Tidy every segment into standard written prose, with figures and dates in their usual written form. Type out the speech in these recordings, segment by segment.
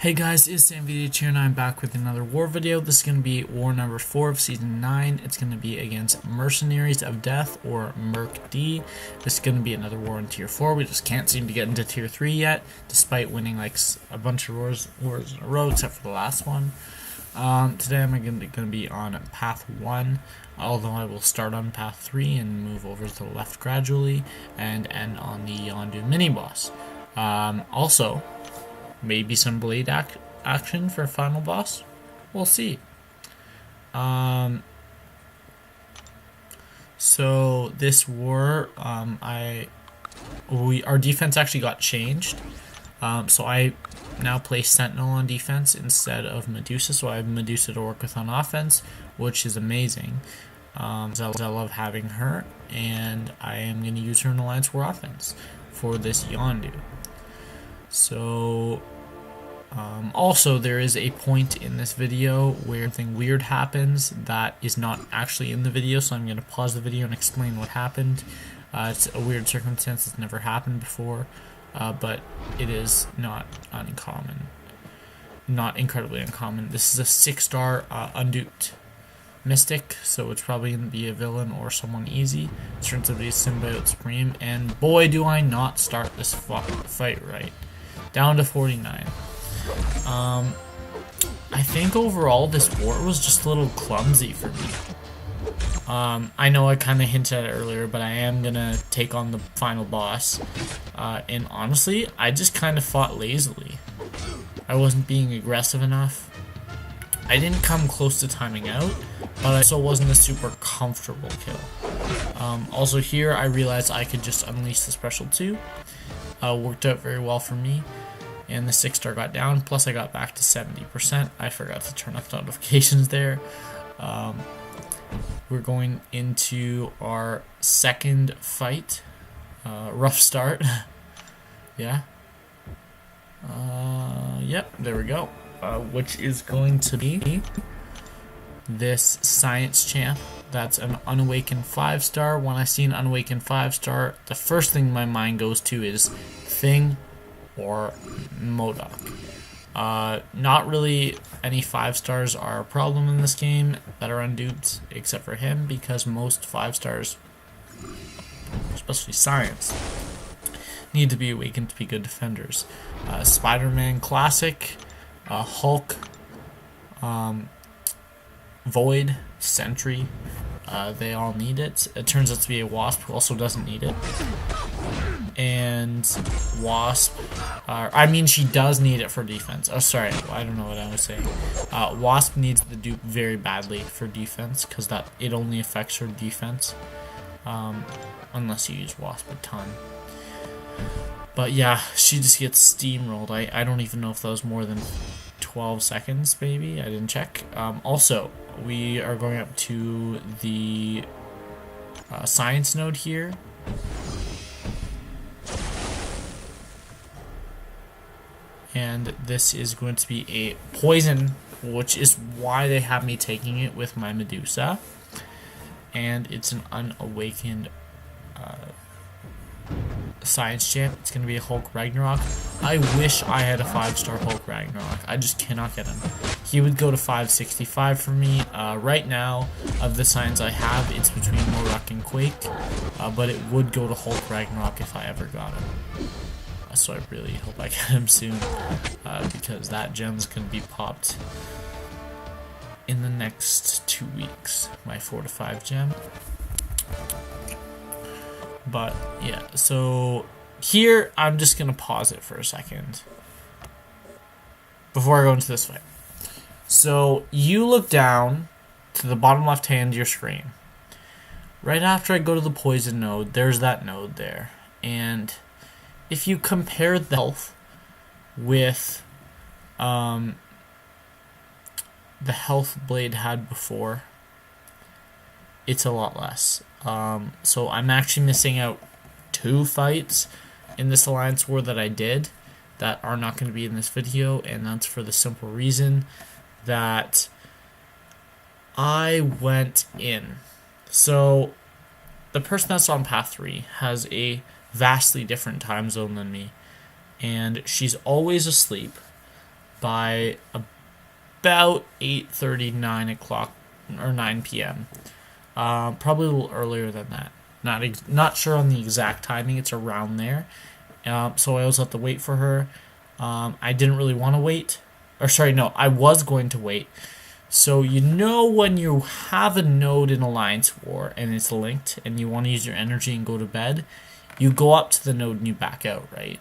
Hey guys, it's Sam VDH here and I'm back with another war video. This is going to be war number 4 of season 9. It's going to be against Mercenaries of Death, or MercD. This is going to be another war in tier 4. We just can't seem to get into tier 3 yet, despite winning like a bunch of wars in a row, except for the last one. Today I'm going to be on path 1, although I will start on path 3 and move over to the left gradually and end on the Yondu mini-boss. Also, maybe some blade action for final boss. We'll see. So this war, our defense actually got changed. So I now play Sentinel on defense instead of Medusa. So I have Medusa to work with on offense, which is amazing. So I love having her, and I am going to use her in Alliance War offense for this Yondu. So, also there is a point in this video where something weird happens that is not actually in the video, so I'm going to pause the video and explain what happened. It's a weird circumstance that's never happened before, but it is not uncommon. Not incredibly uncommon. This is a 6-star unduped mystic, so it's probably going to be a villain or someone easy. It turns out to be a Symbiote Supreme, and boy do I not start this fight right. Down to 49. I think overall this war was just a little clumsy for me. I know I kind of hinted at it earlier, but I am gonna take on the final boss. And honestly, I just kind of fought lazily. I wasn't being aggressive enough. I didn't come close to timing out, but I also wasn't a super comfortable kill. Also here, I realized I could just unleash the special 2. Worked out very well for me, and the 6-star got down, plus I got back to 70%. I forgot to turn off notifications there. We're going into our second fight. Rough start. Yeah. Yep, there we go. Which is going to be this Science Champ. That's an unawakened 5-star. When I see an unawakened 5-star, the first thing my mind goes to is Thing or Modok. Not really any 5-stars are a problem in this game that are unduped, except for him, because most 5-stars, especially Science, need to be awakened to be good defenders. Spider-Man Classic, Hulk, Void, Sentry, they all need it. It turns out to be a Wasp who also doesn't need it. And Wasp, I mean, she does need it for defense. Oh, sorry, I don't know what I was saying. Wasp needs the dupe very badly for defense, because it only affects her defense, unless you use Wasp a ton. But yeah, she just gets steamrolled. I don't even know if that was more than 12 seconds, maybe. I didn't check. Also, we are going up to the science node here. And this is going to be a poison, which is why they have me taking it with my Medusa. And it's an unawakened Science Champ. It's going to be a Hulk Ragnarok. I wish I had a 5-star Hulk Ragnarok. I just cannot get him. He would go to 565 for me. Right now, of the signs I have, it's between Modok and Quake. But it would go to Hulk Ragnarok if I ever got him. So I really hope I get him soon, because that gem's going to be popped in the next 2 weeks. My 4 to 5 gem. But yeah, so here I'm just going to pause it for a second before I go into this fight. So you look down to the bottom left hand of your screen. Right after I go to the poison node, there's that node there. And if you compare the health with the health Blade had before, it's a lot less. So I'm actually missing out 2 fights in this Alliance War that I did that are not going to be in this video, and that's for the simple reason that I went in. So the person that's on path 3 has a vastly different time zone than me, and she's always asleep. by about 8:30, 9 o'clock, or 9 p.m. Probably a little earlier than that. Not sure on the exact timing. It's around there. So I also have to wait for her. I didn't really want to wait. Or sorry, no, I was going to wait. So when you have a node in Alliance War and it's linked and you want to use your energy and go to bed, you go up to the node and you back out, right?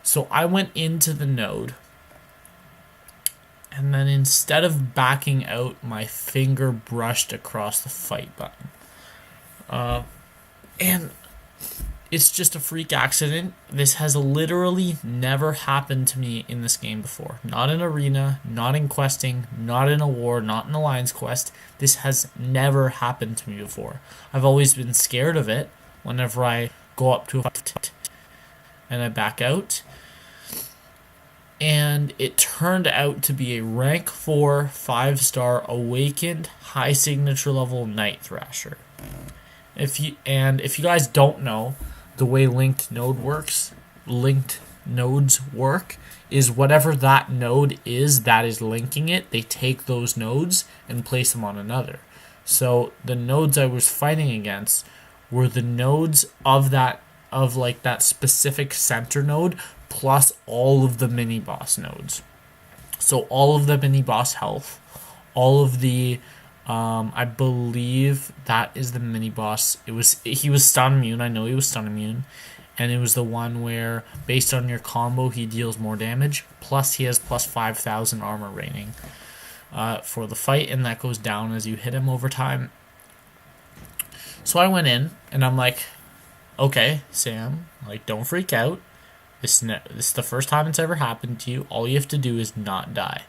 So I went into the node, and then instead of backing out, my finger brushed across the fight button. And it's just a freak accident. This has literally never happened to me in this game before. Not in Arena, not in questing, not in a war, not in Alliance Quest. This has never happened to me before. I've always been scared of it whenever I go up to a fight and I back out. And it turned out to be a rank 4, 5-star awakened, high signature level Night Thrasher. If you guys don't know, the way linked nodes work is whatever that node is that is linking it, they take those nodes and place them on another. So the nodes I was fighting against were the nodes of that specific center node plus all of the mini boss nodes. So all of the mini boss health, all of the I believe that is the mini boss. He was stun immune. I know he was stun immune, and it was the one where based on your combo he deals more damage. Plus he has plus 5,000 armor rating for the fight, and that goes down as you hit him over time. So I went in and I'm like, okay, Sam, don't freak out. This is the first time it's ever happened to you. All you have to do is not die.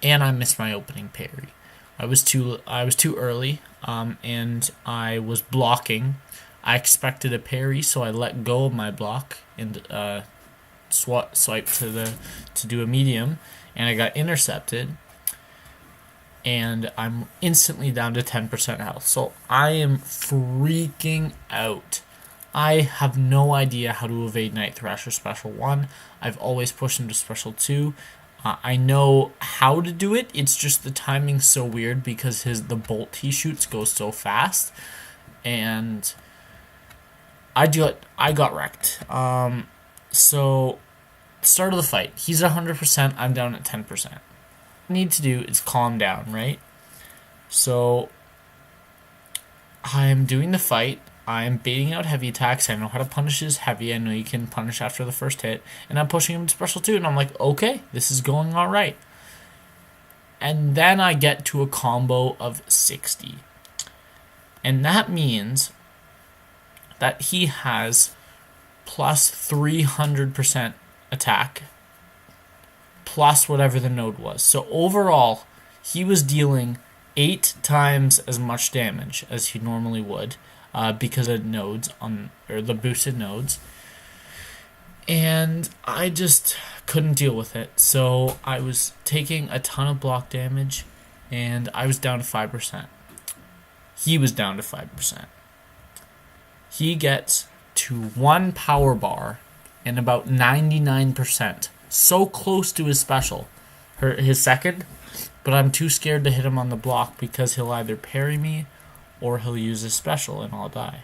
And I missed my opening parry. I was too early, and I was blocking. I expected a parry, so I let go of my block and swipe to do a medium, and I got intercepted. And I'm instantly down to 10% health. So I am freaking out. I have no idea how to evade Night Thrasher Special 1. I've always pushed him to Special 2. I know how to do it. It's just the timing's so weird because the bolt he shoots goes so fast, and I got wrecked. So start of the fight, he's 100%. I'm down at 10%. What I need to do is calm down, right? So I'm doing the fight. I'm baiting out heavy attacks. I know how to punish his heavy. I know you can punish after the first hit. And I'm pushing him to Special 2. And I'm like, okay, this is going all right. And then I get to a combo of 60. And that means that he has plus 300% attack. Plus whatever the node was. So overall, he was dealing 8 times as much damage as he normally would. Because of nodes the boosted nodes, and I just couldn't deal with it. So I was taking a ton of block damage, and I was down to 5%. He was down to 5%. He gets to 1 power bar and about 99%, so close to his special, his second. But I'm too scared to hit him on the block because he'll either parry me or he'll use his special and I'll die.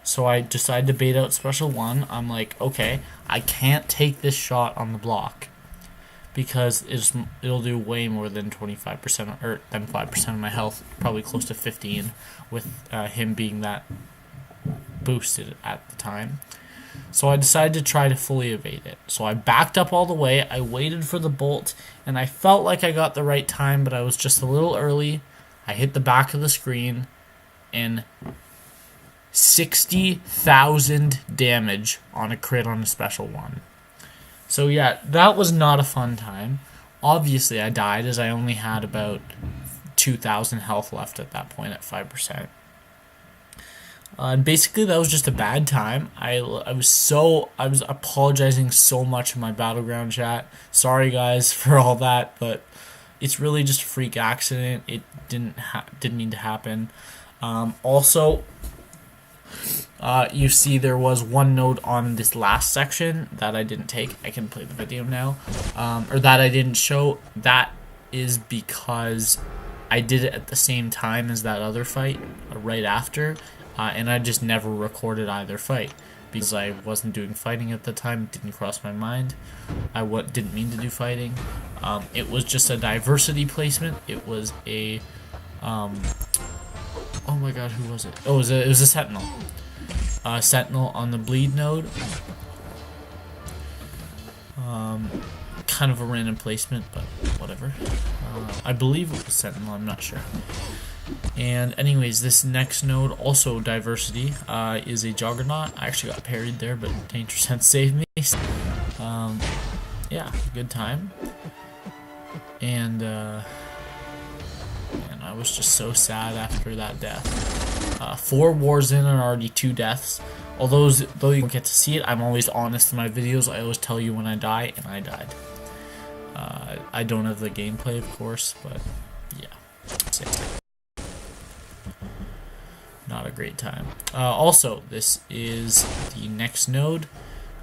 So I decided to bait out Special 1. I'm like, okay, I can't take this shot on the block because it'll do way more than 25% or than 5% of my health, probably close to 15 with him being that boosted at the time. So I decided to try to fully evade it. So I backed up all the way, I waited for the bolt, and I felt like I got the right time, but I was just a little early. I hit the back of the screen, and 60,000 damage on a crit on a Special 1. So yeah, that was not a fun time. Obviously I died as I only had about 2,000 health left at that point at 5%. And basically that was just a bad time. I was apologizing so much in my Battleground chat. Sorry guys for all that, but it's really just a freak accident. It didn't mean to happen. Also, you see there was one node on this last section that I didn't take. I can play the video now. Or that I didn't show. That is because I did it at the same time as that other fight, right after. And I just never recorded either fight. Because I wasn't doing fighting at the time. It didn't cross my mind. I didn't mean to do fighting. It was just a diversity placement. It was a... oh my god, who was it? Oh, it was a Sentinel. Sentinel on the bleed node. Kind of a random placement, but whatever. I believe it was Sentinel, I'm not sure. And anyways, this next node, also diversity, is a Juggernaut. I actually got parried there, but Danger Sense saved me. Yeah, good time. And I was just so sad after that death. 4 wars in and already 2 deaths. Though you don't get to see it, I'm always honest in my videos. I always tell you when I die, and I died. I don't have the gameplay, of course, but yeah. Not a great time. Also, this is the next node.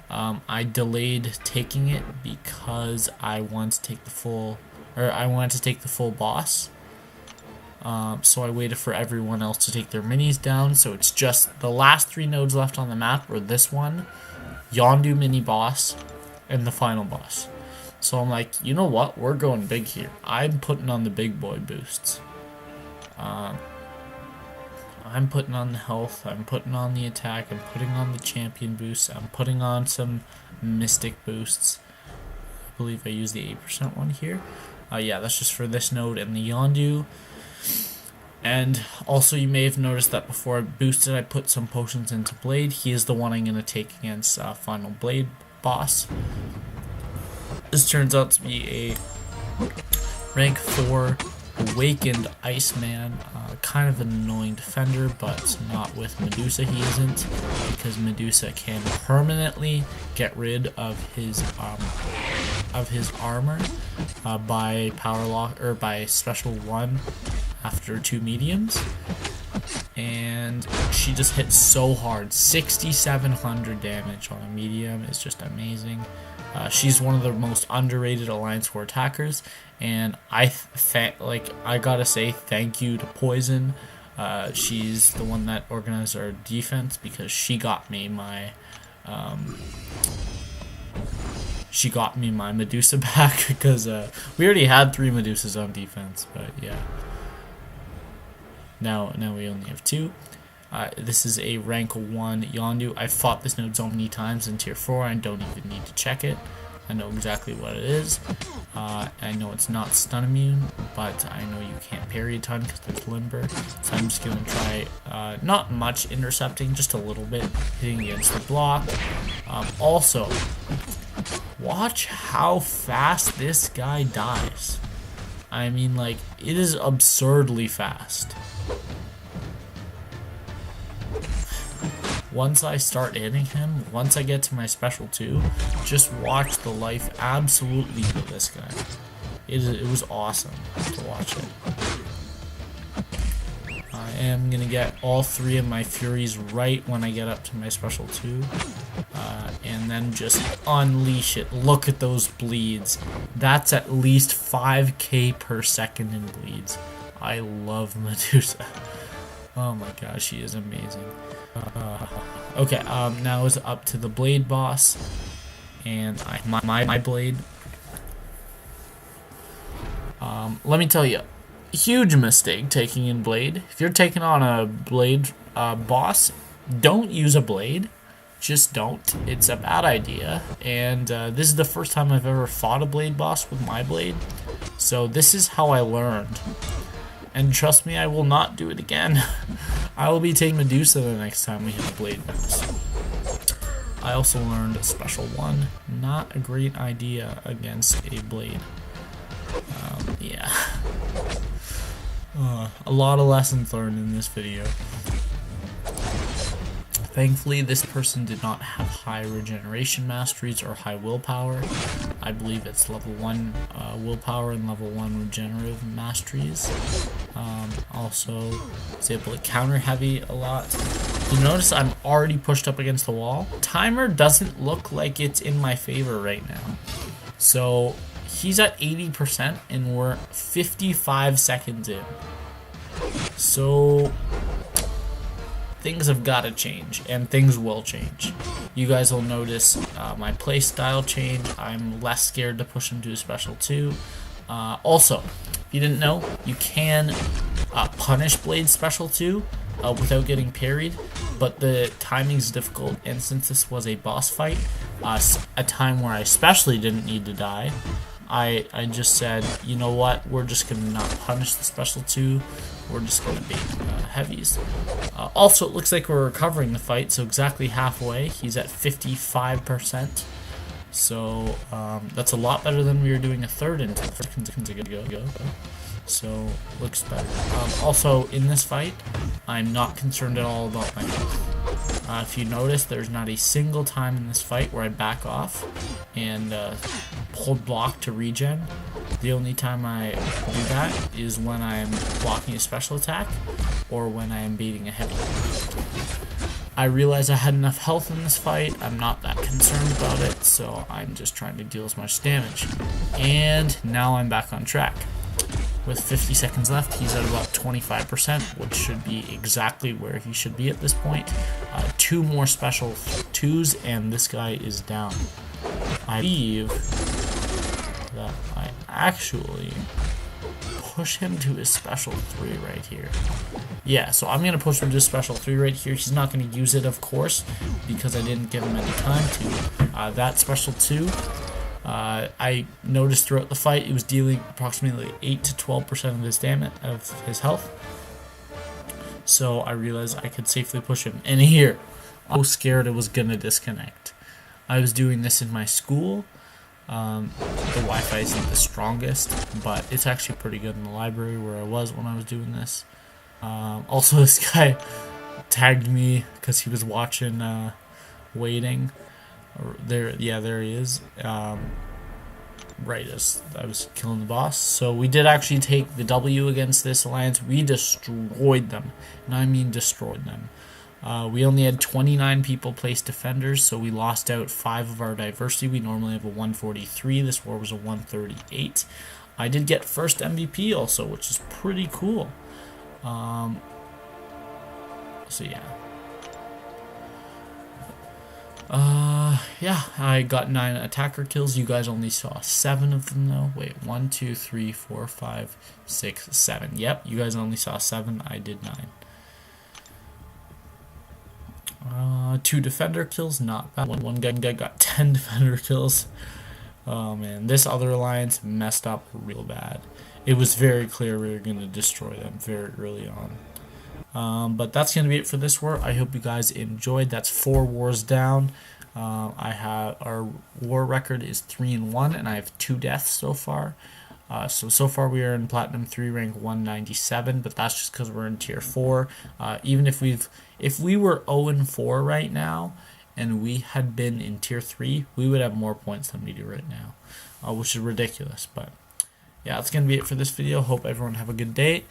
I delayed taking it because I wanted to take the full, boss. So I waited for everyone else to take their minis down. So it's just the last 3 nodes left on the map were this one, Yondu mini boss, and the final boss. So I'm like, you know what? We're going big here. I'm putting on the big boy boosts. I'm putting on the health, I'm putting on the attack, I'm putting on the champion boosts, I'm putting on some mystic boosts. I believe I used the 8% one here. Yeah, that's just for this node and the Yondu. And also you may have noticed that before I boosted, I put some potions into Blade. He is the one I'm going to take against final Blade boss. This turns out to be a rank 4 Awakened Iceman, kind of an annoying defender, but not with Medusa he isn't, because Medusa can permanently get rid of his armor by power lock or by special 1 after 2 mediums, and she just hits so hard. 6,700 damage on a medium is just amazing. She's one of the most underrated Alliance War attackers, and I gotta say thank you to Poison. She's the one that organized our defense, because she got me my Medusa back, because we already had 3 Medusas on defense, but yeah. Now we only have 2. This is a rank 1 Yondu. I've fought this node so many times in tier 4, I don't even need to check it. I know exactly what it is. I know it's not stun immune, but I know you can't parry a ton because there's limber. So I'm just going to try not much intercepting, just a little bit, hitting against the block. Also, watch how fast this guy dies. I mean, like, it is absurdly fast. Once I start hitting him, once I get to my special 2, just watch the life absolutely of this guy. It was awesome to watch it. I am going to get all 3 of my Furies right when I get up to my special 2. And then just unleash it. Look at those bleeds. That's at least 5k per second in bleeds. I love Medusa. Oh my gosh, she is amazing. Okay, now it's up to the Blade boss, and my Blade. Let me tell you, huge mistake taking in Blade. If you're taking on a Blade boss, don't use a Blade. Just don't. It's a bad idea, and this is the first time I've ever fought a Blade boss with my Blade, so this is how I learned. And trust me, I will not do it again. I will be taking Medusa the next time we hit a Blade boss. I also learned a special 1. Not a great idea against a Blade. Yeah. A lot of lessons learned in this video. Thankfully, this person did not have high regeneration masteries or high willpower. I believe it's level 1 willpower and level 1 regenerative masteries. Also, was able to counter heavy a lot. You notice I'm already pushed up against the wall. Timer doesn't look like it's in my favor right now. So he's at 80% and we're 55 seconds in. So things have got to change, and things will change. You guys will notice my play style change. I'm less scared to push him to a special 2. Also, if you didn't know, you can punish Blade special 2 without getting parried, but the timing's difficult, and since this was a boss fight, a time where I especially didn't need to die, I just said, you know what, we're just going to not punish the special 2, we're just going to bait heavies. Also, it looks like we're recovering the fight, so exactly halfway. He's at 55%. So that's a lot better than we were doing a third into 30 seconds ago. So looks better. Also, in this fight, I'm not concerned at all about my health. If you notice, there's not a single time in this fight where I back off and hold block to regen. The only time I do that is when I'm blocking a special attack or when I am baiting a heavy. I realized I had enough health in this fight. I'm not that concerned about it, so I'm just trying to deal as much damage. And now I'm back on track. With 50 seconds left, he's at about 25%, which should be exactly where he should be at this point. 2 more special 2s, and this guy is down. I believe that I actually push him to his special 3 right here. Yeah, so I'm going to push him to his special 3 right here. He's not going to use it, of course, because I didn't give him any time to. That special 2, I noticed throughout the fight it was dealing approximately 8 to 12% of his damage, of his health. So I realized I could safely push him. And here, I was scared it was going to disconnect. I was doing this in my school. The Wi-Fi isn't the strongest, but it's actually pretty good in the library where I was when I was doing this. Also, this guy tagged me because he was watching Waiting. There he is. Right as I was killing the boss. So we did actually take the W against this alliance. We destroyed them, and I mean destroyed them. We only had 29 people place defenders, so we lost out 5 of our diversity. We normally have a 143. This war was a 138. I did get first MVP also, which is pretty cool. So yeah. Yeah, I got 9 attacker kills. You guys only saw 7 of them though. Wait, 1, 2, 3, 4, 5, 6, 7. Yep, you guys only saw 7. I did 9. 2 defender kills, not bad. One guy got 10 defender kills. Oh man, this other alliance messed up real bad. It was very clear we were going to destroy them very early on. But that's going to be it for this war. I hope you guys enjoyed. That's 4 wars down. Our war record is 3-1, and I have 2 deaths so far. So far we are in Platinum 3, rank 197, but that's just because we're in Tier 4. Even if we were 0-4 right now, and we had been in Tier 3, we would have more points than we do right now, which is ridiculous. But yeah, that's going to be it for this video. Hope everyone have a good day,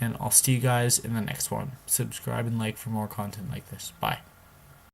and I'll see you guys in the next one. Subscribe and like for more content like this. Bye.